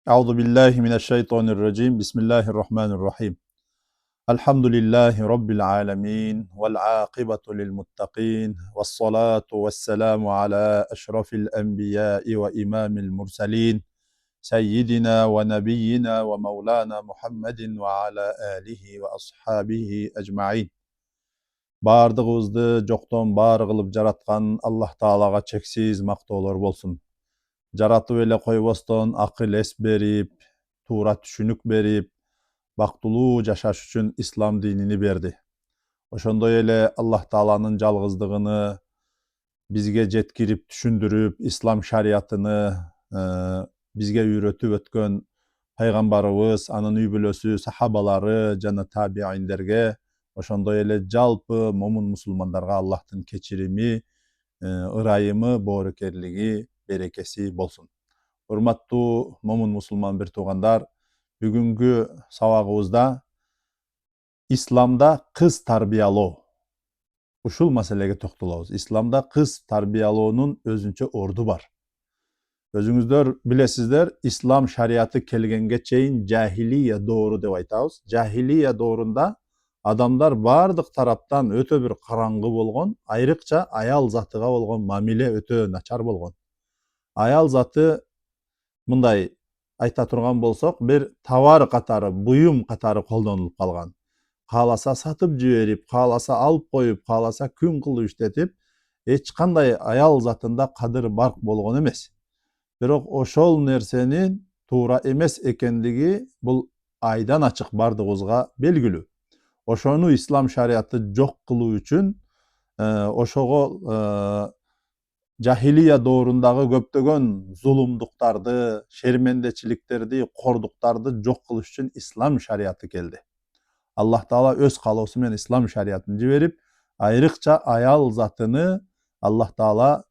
Euzu billahi mineşşeytanirracim. Bismillahirrahmanirrahim. Elhamdülillahi rabbil alamin vel akibetu lil muttaqin. Ves salatu vesselamu ala eşrafil enbiya'i ve imamil murselin. Seyyidina ve nebiyyina ve mevlana Muhammedin ve ala alihi ve ashabihi ecmaîn. Bardığımızdı jokton bar kılıp jaratkan Allah Taalaga çeksiz maktoolor bolsun. Jaratıp ele koyboston akıl es berip, tuura түшүнүк берип, бактылуу жашаш үчүн ислам динини берди. Ошондой эле Аллах Тааланын жалгыздыгыны бизге жеткирип түшүндүрүп, ислам шариятыны бизге үйрөтүп өткөн пайгамбарыбыз, анын үй бүлөсү, сахабалары жана табииндерге, ошондой эле жалпы момун мусулмандарга Аллахтын кечирими, ырайымы, боорукерлиги, берекеси болсун. Урматтуу момун мусулман бир туугандар, бүгүнкү сабагыбызда исламда кыз тарбиялоо, ушул маселеге токтолобуз. Исламда кыз тарбиялоонун өзүнчө орду бар. Өзүңүздөр билесиздер, ислам шариаты келгенге чейин жахилия доору деп айтабыз. Жахилия доорунда адамдар бардык тараптан өтө бир караңгы болгон, айрыкча аял затыга болгон мамиле өтө начар болгон. Аял заты мындай айта турган болсок, бир товар катары, буюм катары колдонулуп калган. Кааласа сатып жиберип, кааласа алып коюп, кааласа күн кылып иштетип, эч кандай аял затында кадыр барк болгон эмес. Бирок ошол нерсенин туура эмес экендиги бул айдан ачык бардыгыбызга белгилүү. Ошону ислам шариаты жок кылуу үчүн ошого жахилия доорундагы көптөгөн зулумдуктарды, шермендечиликтерди, кордуктарды жок кылыш үчүн ислам шариаты келди. Аллах Таала өз каалоосу менен ислам шариатын жиберип, айрыкча аял затыны Аллах Таала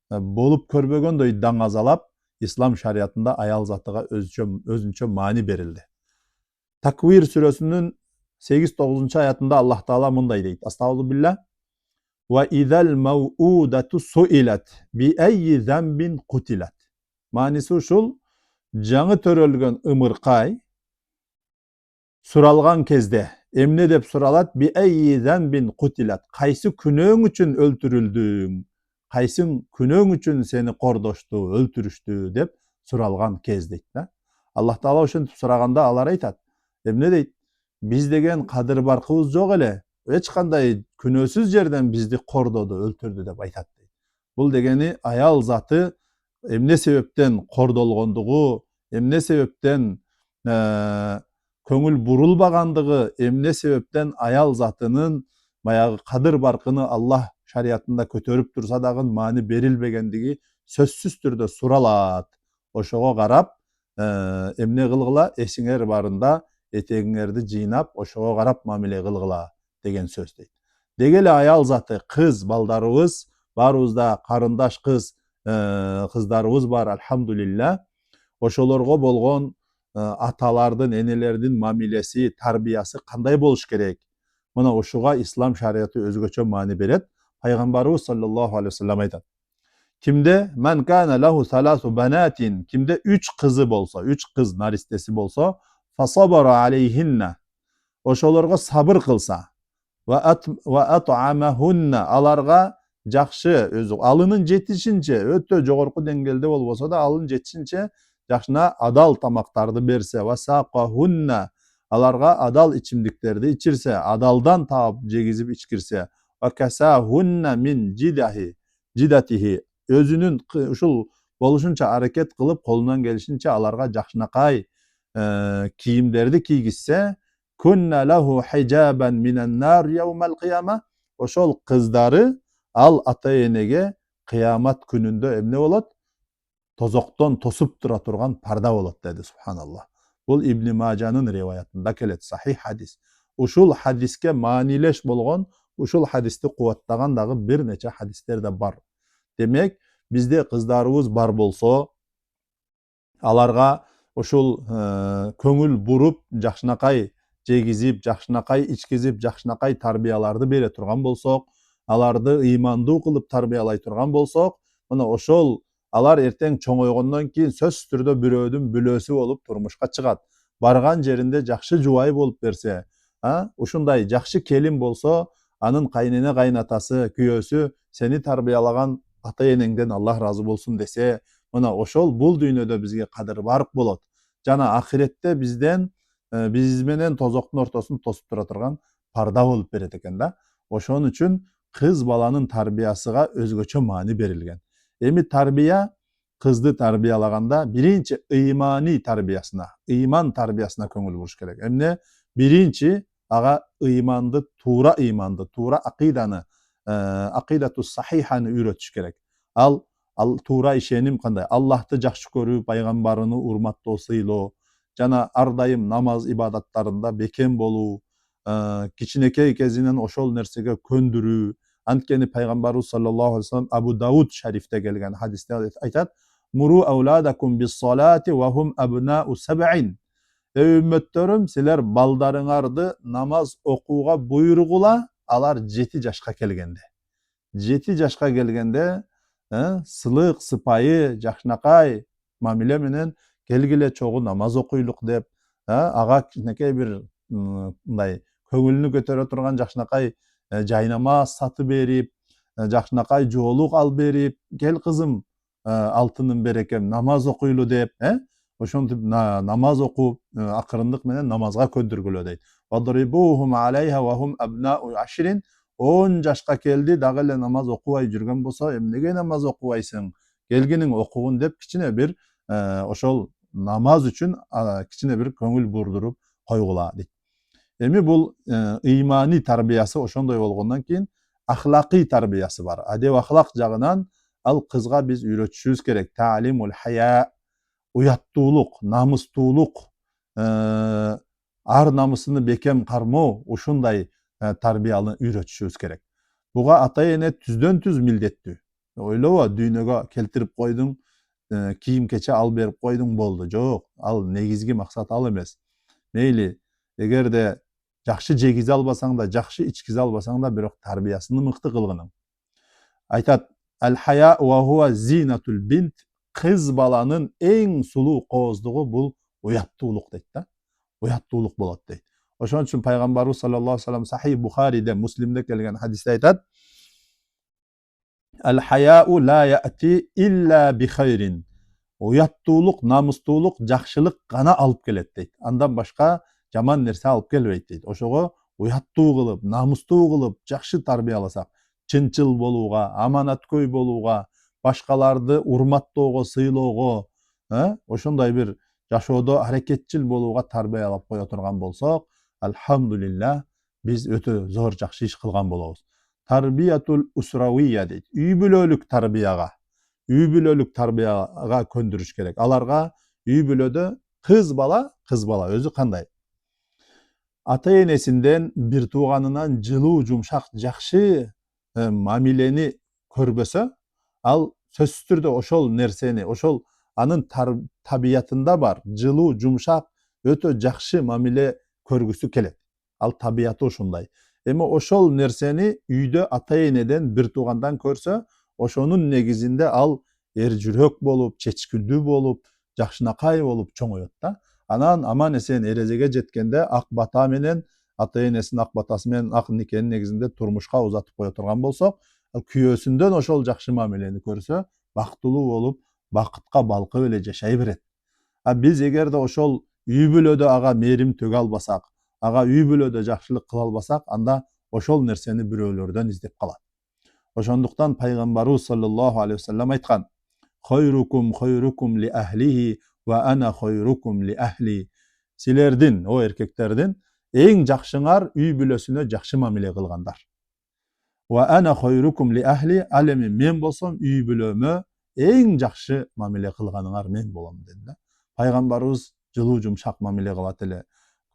болуп көрбөгөндөй даңазалап, ислам шариятында аял затыга өзүнчө маани берилди. Таквир сүрөсүнүн 8-9 аятында Аллах Таала мындай дейт: Астагфируллах. وَإِذَا الْمَوْءُودَةُ سُئِلَتْ بِأَيِّ ذَنْبٍ قُتِلَتْ. Manisi uşul, жаңы төрөлгөн ымыркай суралган кезде эмне деп суралат? بِأَيِّ ذَنْبٍ قُتِلَتْ. Кайсы күнөөң үчүн өлтүрүлдүң? Кайсы күнөөң үчүн сени кордошту, өлтүрүштү деп суралган кез дейт да. Аллах Таала ошентип сураганда алар айтат: эмне дейт? Биз деген кадыр баркыбыз жок эле. Эч кандай күнөөсүз жерден бизди кордоду, өлтүрдү деп айтат. Бул дегени аял заты эмне себептен кордолгондугу, эмне себептен көңүл бурулбагандыгы, эмне себептен аял затынын баягы кадыр баркыны Аллах шариятында көтөрүп турса дагы маани берилбегендиги сөзсүз түрдө суралат. Ошого карап эмне кылгыла? Эсиңер барында этегиңерди жыйнап, ошого карап мамиле кылгыла деген сөз дейт. Деги эле аял заты, кыз балдарыбыз, баарыбызда карындаш кыз кыздарыбыз бар, альхамдулилля. Ошолорго болгон аталардын, энелердин мамилеси, тарбиясы кандай болуш керек? Мына ушуга ислам шариаты өзгөчө маани берет. Пайгамбарыбыз саллаллаху алейхи ва саллям айтат: Кимде мен кана лаху саласу банатин, кимде 3 кызы болсо, 3 кыз наристеси болсо, фасабара алейхинна, ошолорго сабыр кылса, ва ат'амахунна, аларга жакшы, өзү алынын жетишинче, өтө жогорку деңгээлде болбосо да алынын жетишинче жакшына адал тамактарды берсе, ва сaqahunna, аларга адал ичимдиктерди ичирсе, адалдан таап жегизип ичкирсе, ва касahunna мин жидатихи, өзүнүн ушул болушунча аракет кылып, колунан келишинче аларга жакшынакай кийимдерди кийгизсе, kunna lahu hijaban minan nar yawmal qiyamah, ошол кыздары ал ата энеге кыямат күнүндө эмне болот? Тозоктон тосуп тура турган парда болот деди. Субханаллах. Бул Ибн Мажанын риваятында келет, сахих хадис. Ушул хадиске маанилеш болгон, ушул хадисти кубаттаган дагы бир нече хадистер да бар. Демек, бизде кыздарыбыз бар болсо, аларга ушул көңүл буруп, жакшынакай жегизип, жакшынакай ичкизип, жакшынакай тарбияларды бере турган болсок, аларды ыймандуу кылып тарбиялай турган болсок, мына ошол Alar erteң çoğoygondan keyin söz türdө bирөөдүн bülösü bolup turmuşka çıgat. Bargan жеринде жакшы жубай болуп берсе, ушундай жакшы келин болсо, анын кайнене кайнатасы, күйөөсү сени тарбиялаган ата энеңден Аллах разы болсун десе, мына ошол бул дүйнөдө бизге кадыр барк болот. Жана ахиретте бизден биз менен тозоктун ортосун тосуп тура турган парда болуп берет экен да. Ошон үчүн кыз баланын тарбиясыга өзгөчө маани берилген. Эми тарбия кызды тарбиялаганда биринчи ыймани тарбиясына, ыйман тарбиясына көңүл буруш керек. Эмне? Биринчи ага ыйманды, туура акыйданы, акыйдатус сахиханы үйрөтүш керек. Ал туура ишеним кандай? Аллахты жакшы көрүү, пайгамбарыны урматтоо, сыйлоо, жана ар дайым намаз ибадаттарында бекем болуу, кичинекей кезинен ошол нерсеге көндүрүү. Анткени пайгамбарыбыз саллаллаху алейхи вассалам Абу Дауд шарифте келген хадисте айтат: "Муру ауладакум бис-салати ва хум абнау саб'ин." Ey ümmetlerim, siler baldarыңарды namaz okuğa buyurgula, alar 7 yaşka kelgende. 7 yaşka gelgende, sılık, sıpayı, jakşınakay, mamile menen kelgile çoğu namaz okuyluk dep, ağa kичинекей bir көңүлүнү көтөрө турган жакшынакай жайнамаз сатып берип, жакшынакай жоолук алып берип, кел кызым, алтыным берекем, намаз окуйлу деп, ошентип намаз окуп, акырындык менен намазга көндүргүлө дейт. Вадриbuhum alayha wa hum abna'u 10. 10 жашка келди, дагы эле намаз окубай жүргөн болсо, эмнеге намаз окубайсың? Келгиниң окугун деп кичине бир ошол намаз үчүн кичине бир көңүл бурдуруп койгула дейт. Эми бул ыймани тарбиясы ошондой болгондон кийин ахлакый тарбиясы бар. Адеп ахлак жагынан ал кызга биз үйрөтүшүбүз керек. Ta'limul haya, уяттуулук, намыстуулук, ар намысыны бекем кармоо, ушундай тарбияны үйрөтүшүбүз керек. Буга ата эне түздөн түз милдеттүү. Ойлобо, дүйнөгө келтирип койдуң, кийим кече алып берип койдуң болду. Жок, ал негизги максат ал эмес. Мейли, эгерде жакшы жегизе албасаң да, жакшы ичкизе албасаң да, бирок тарбиясыны мыкты кылгының. Айтат: "Ал-хая ва хува зинатул бинт." Кыз баланын эң сулуу кооздугу бул уяттуулук дейт да. Уяттуулук болот дейт. Ошон үчүн пайгамбарыбыз саллаллаху алейхи ва саллям Сахih Бухариде, Муслимде келген хадисте айтат: "Ал-хаяу ла яти илля би хайрин." Уяттуулук, намыстуулук жакшылык гана алып келет дейт. Андан башка жаман нерсе алып келбейт дейт. Ошого уяттуу кылып, намыстуу кылып, жакшы тарбияласак, чынчыл болууга, аманаткөй болууга, башкаларды урматтоого, сыйлоого, ошондой бир жашоодо аракетчил болууга тарбиялап кое турган болсок, алхамдулилlah, биз өтө зор жакшы иш кылган болобуз. Тарбиятул усравия дейт. Үй бүлөлүк тарбияга, көндүрүш керек. Аларга үй бүлөдө кыз бала өзү кандай? Ата энесинден, бир тууганынан жылуу, жумшак, жакшы мамилени көрбөсө, ал сөзсүз түрдө ошол нерсени, ошол анын табиятында бар жылуу, жумшак, өтө жакшы мамиле көргүсү келет. Ал табияты ошондой. Эми ошол нерсени үйдө ата энеден, бир туугандан көрсө, ошонун негизинде ал эр жүрөк болуп, чечкиндүү болуп, жакшынакай болуп чоңойот да. Анан аман эсен эрежеге жеткенде ак бата менен, ата энесинин ак батасы менен ак никенин негизинде турмушка узатып кое турган болсок, күйөөсүндөн ошол жакшы мамилени көрсө, бактылуу болуп, бакытка балкып эле жашай берет. Биз эгерде ошол үй бүлөдө ага мээрим төгө албасак, ага үй бүлөдө жакшылык кыла албасак, анда ошол нерсени бирөөлөрдөн издеп калат. Ошондуктан пайгамбарыбыз саллаллаху алейхи ва саллям айткан: "Хойрукум хойрукум ли ахлихи ва ана хойрукум ли ахли." Силердин, о эркектердин, эң жакшыңар үй бүлөсүнө жакшы мамиле кылгандар. Ва ана хойрукум ли ахли, ал эми мен болсом үй бүлөмө эң жакшы мамиле кылганыңар мен болом деди да. Пайгамбарыбыз жылуу, жумшак мамиле кылат эле.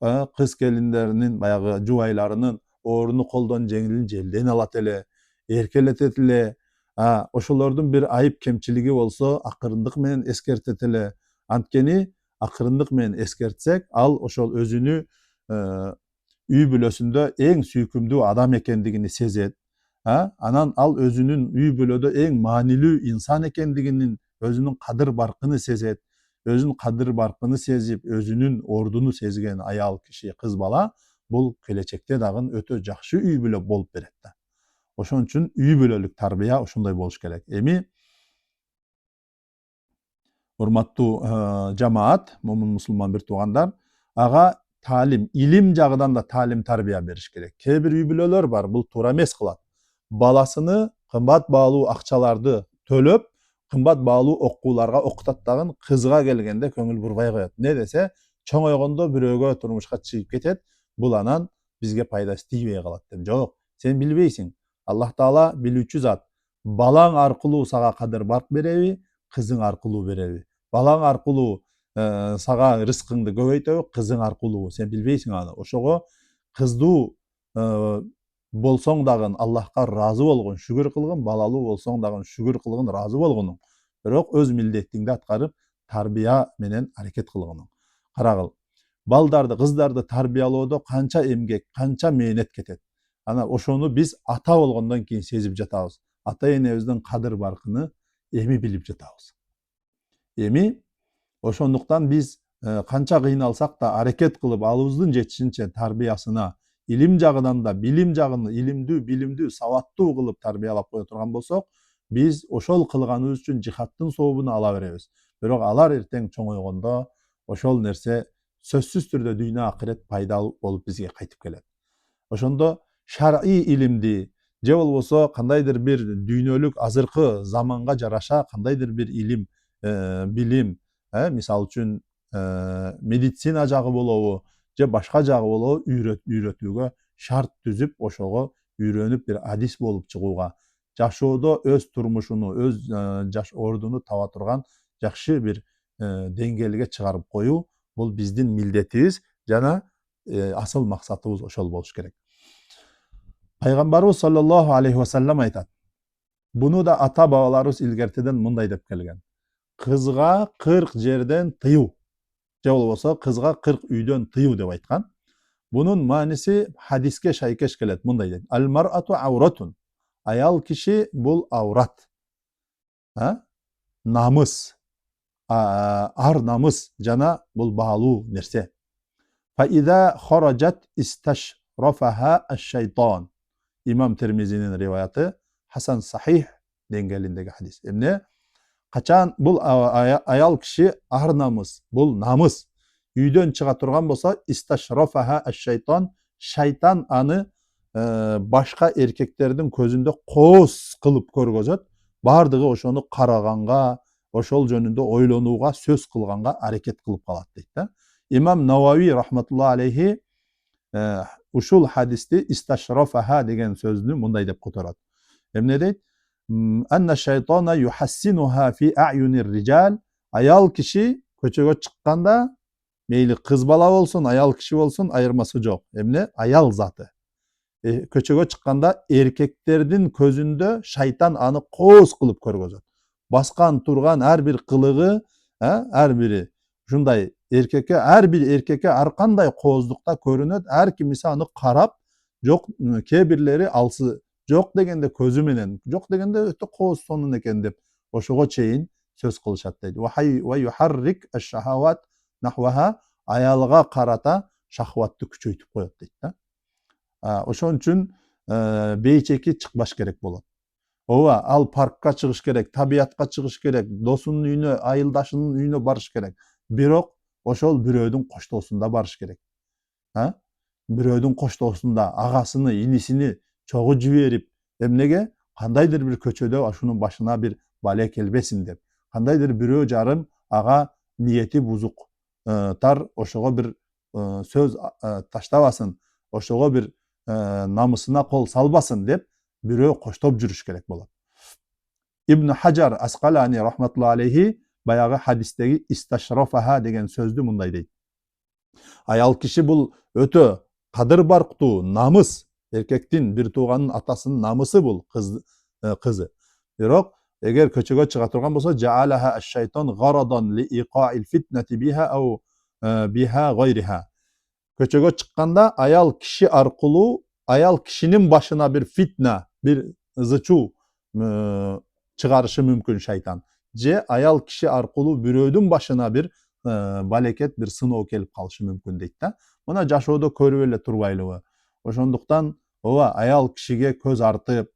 Кыз келиндеринин, баягы жубайларынын орunu колдон жеңилин желден алат эле, эркелетет эле. Ошолордун бир айып кемчилиги болсо, акырындык менен эскертет эле. Анткени акырындык менен эскертсек, ал ошол өзүнү үй бүлөсүндө эң сүйкүмдүү адам экендигини сезет. Анан ал өзүнүн үй бүлөдө эң маанилүү инсан экендигинин özünün kadir barkını sezet, özünün kadir barkını sezip, özünün ordunu sezgen ayal kişi, kız bala, bul kelечекте dagın ötө jakşı üy bile bolup beret da. Oşon üçün üy bölölük tarbiya oşunday boluş gerek. Emi hormattуу жамаат, момун мусулман бир туугандар, ага talim, ilim jagынан da talim tarbiya beriş gerek. Kээ бир üy bülölөр бар, бул туура эмес кылат. Balasını kımbat bağlı akçalardı tölöp, kımbat bağlı okkularga okutat dagın kızga gelgende köngül burbay koyat. Ne dese, çoң oygondo bирөөгө turmuşka чыгып кетет, bul anan bizge paydası тийбей kalat. Жок, sen bilbeysin. Allah Taala bilүүчү zat. Balaң arkılуу saga kadir bark berebi, kızың arkılуу berebi. Balaң arkılуу saga rızkыңды көбөйтөбү, kızың arkılуу. Sen bilbeysin аны. Oşogo kızdуу bolsoň dagın Allah'a razı bolgun, şükür kılgın, balalı bolsoň dagın şükür kılgın, razı bolgunuň. Birok öz mildettiňdi atkaryp tarbiya menen hareket kılgynyň. Karagıl, baldardy, kızdardy tarbiyalooda kança emgek, kança mehnet ketet. Ana oşonu biz ata bolgondan keyin sezip jatabız. Ata enebizdiň kadir barkyny emi bilip jatabız. Emi oşonduktan biz kança kıynalsak da hareket kılıp alыбыздын жетişinçe tarbiyasına ilim jagынан da bilim jagını ilimdүү, savattуу kılıp tarbiyalap koya turgan bolsok, biz oşol kılganыбыз üçün cihattın soobunu ala berебиz. Birok alar erteň çoň oygondo oşol nerse sözsüz türde dünya ahiret paydalı bolup bizge kaytıp gelet. Oşondo şar'i ilimdi, je bolboso kandaydyr bir düýnölük azırkı zamanга jaraşa kandaydyr bir ilim, bilim, misal üçün meditsina jagı bolobu, je başka jagı bolobu üýretүүgө şart düzüp oşogo üýrenip bir hadis bolup çyguuga, jaşoodо öz turmuşunu, öz jaş ordunu taba turgan jakşı bir deňgelge çıgaryp koyuu, bul bizdin mildetimiz jana asıl maksatыбыз oşol boluş gerek. Peygamberimiz sallallahu aleyhi ve sellem aytat. Bunu da ata babalarыбыз ilgerteden mınday dep kelgen. Kızga 40 jerden tıyuu. Je bolboso kızga 40 üýden tıyuu dep aytkan. Bunun manisi hadiske şaykeş kelet, mınday deydi. Al mar'atu avratun. Ayal kişi bul avrat. Namız. Ar namız jana bul bağluu nerse. Fa iza kharajat istashrafaha ash-şeytan. İmam Tirmizi'nin rivayeti Hasan Sahih dengelindeki hadis. Emne kaçan bul ayal kişi ar namız, bul namız üýden çıga turgan bolsa istashrafaha ash-şeytan, şeytan anı başka erkeklerдің közünde koz kılıp körgözöt. Bardygy oşonu karaganga, oşol jönünde oylanuuga, söz kılganga hareket kılıp kalat deydi. İmam Navawi rahmetullahi aleyhi uşul hadisde istashrafaha degen sözünü munday dep kotorat. Emne deyt? Enne şeytana yuhassinuha fi a'yunir rical. Ayal kişi köçöge çıkkanda meyli kız bala bolsun, ayal kişi bolsun ayırması jok. Emne ayal zatı. Köçöge çıkkanda erkeklerдің közünde şeytan anı koz kılıp körgözöt. Baskan turgan her bir kılığı, her biri şunday erkeke, her bir erkeke arkanday kozdukta körünöt. Her kimisi anı karap, jok kebirleri alsı, jok degende közü menen, jok degende ötü koz sonun eken dep oşogo çeyin söz kılışat deydi. Ve yuharrik eş-şahavat nahvaha, ayalga karata şahvatты küçöytüp koyat deydi. Oşon üçün beyçeki çıkbaş gerek bolat. Ova al parkka çıkış gerek, tabiatka çıkış gerek, dosunun üyüne, ayıldaşının üyüne barış gerek. Birok oşol bürödün koştosunda barış gerek. Bürödün koştosunda agasını, inisini çoğu jüberip, emnege kandaydır bir köçöde aşunun başına bir bale kelbesin dep. Kandaydır bürö jarım aga niyeti buzuk tar oşogo bir söz taştabasın, oşogo bir namısına kol salbasın dep bürö koştop jürüş gerek bolat. İbn Hajar Asqalani rahmetullahi aleyhi bayağı hadistegi istashrafaha degen sözdü munday deydi. Ayal kişi bul ötö kadir barktуу namız, erkektin bir tuğanın atasının namısı bul kızı. Birok eger köçöge çıga turgan bolsa ja'alaha ash-şeytan garadan li iqa'il fitneti biha aw biha gayriha. Köçöge çıkkanda ayal kişi arkulu ayal kişinin başına bir fitne, bir zıçu çıkarışı mümkün şeytan. же аял киши аркылуу бирөөдүн башына бир балекет, бир сыноо келип калышы мүмкүн дейт да. Мына жашоодо көрүп эле турбайлыбы? Ошондуктан ооба аял кишиге көз артып,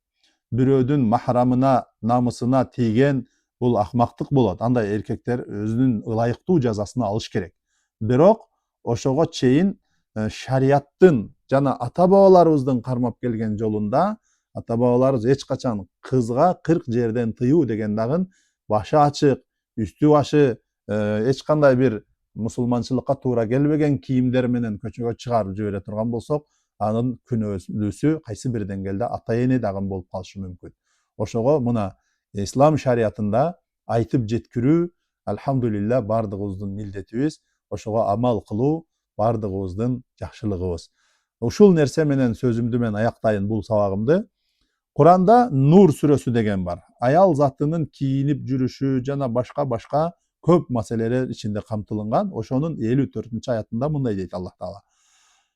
бирөөдүн махрамына, намысына тийген бул акмактык болот. Андай эркектер өзүнүн ылайыктуу жазасын алыш керек. Бирок ошого чейин шариаттын жана ата бабаларыбыздын кармап келген жолунда ата бабаларыбыз эч качан кызга 40 жерден тыюу деген дагы башы ачык, үстү башы эч кандай бир мусулманчылыкка туура келбеген кийимдер менен көчөгө чыгарып жибере турган болсок, анын күнөөсү кайсы бир деңгээлде ата эне дагы болуп калышы мүмкүн. Ошого мына ислам шариятында айтып жеткирүү альхамдулилля бардыгыбыздын милдетибиз, ошого амал кылуу бардыгыбыздын жакшылыгыбыз. Ушул нерсе менен сөзүмдү мен аяктайын бул сабагымды. Куранда Нур сүрөсү деген бар. Аял затынын кийинип жүрүшү жана башка көп маселелер ичинде камтылынган. Ошонун 54 аятында мындай дейт Аллах Таала.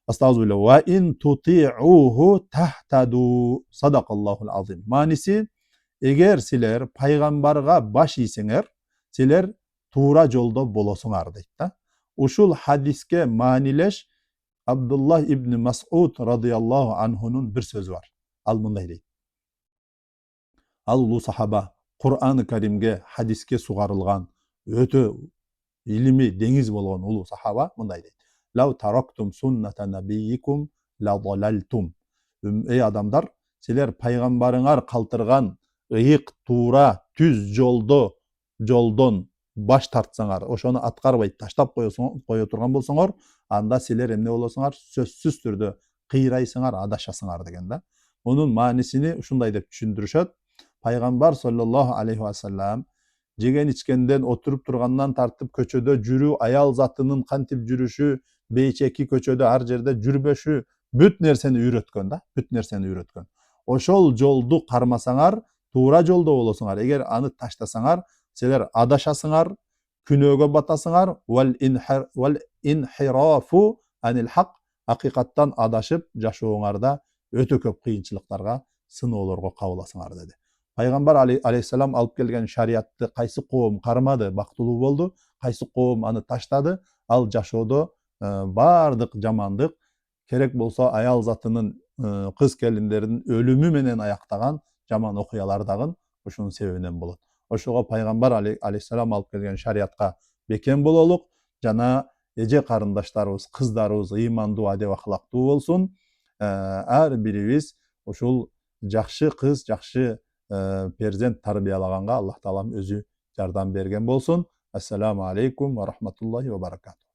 Астагфирулlah. Ва ин тути'уху тахтаду. Садакаллахул азим. Маниси, эгер силер пайгамбарга баш ийсеңер, силер туура жолдо болосуңар дейт да. Ушул хадиске маанилеш Абдуллах ибн Мас'уд радыйаллаху анхунун бир сөзү бар. Ал мындай дейт. Ал улуу сахаба Кур'ан-ы Каримге, хадиске сугарылган өтө илими деңиз болгон улуу сахаба мындай дейт. Лау тарактум сунната набийикум ла далалтум. Эй адамдар, силер пайгамбарыңар калтырган ыйык, туура, түз жолдон баш тартсаңар, ошону аткарбай таштап кое турган болсоңор, анда силер эмне болосуңар? Сөзсүз түрдө кыйрайсыңар, адашасыңар деген да. Мунун маанисини ушундай деп түшүндүрүшөт. Пайгамбар саллаллаху алейхи ва саллям жеген ичкенден, отуруп тургандан тартып көчөдө жүрүү, аял затынын кантип жүрүшү, бейчеки көчөдө ар жерде жүрбөшү, бүт нерсени үйрөткөн да, бүт нерсени үйрөткөн. Ошол жолду кармасаңар, туура жолдо болосуңар. Эгер аны таштасаңар, силер адашасыңар, күнөөгө батасыңар. Вал инхирафу анил хак, акыйкаттан адашып жашооңарда өтө көп кыйынчылыктарга, сыноолорго кабыласыңар деди. Пайгамбар алейхиссалам алып келген шариятты кайсы коом кармады, бактылуу болду, кайсы коом аны таштады, ал жашоодо бардык жамандык, керек болсо аял затынын, кыз келиндердин өлүмү менен аяктаган жаман окуялар дагы ушунун себебинен болот. Ошого пайгамбар алейхиссалам алып келген шариятка бекем бололук, жана эже карындаштарыбыз, кыздарыбыз ыймандуу, адеп акылактуу болсун. Ар бирибиз ушул жакшы кыз, жакшы перзент тарбиялаганга Аллах Таалам өзү жардам берген болсун. Ассаламу алейкум ва рахматуллахи ва баракатух.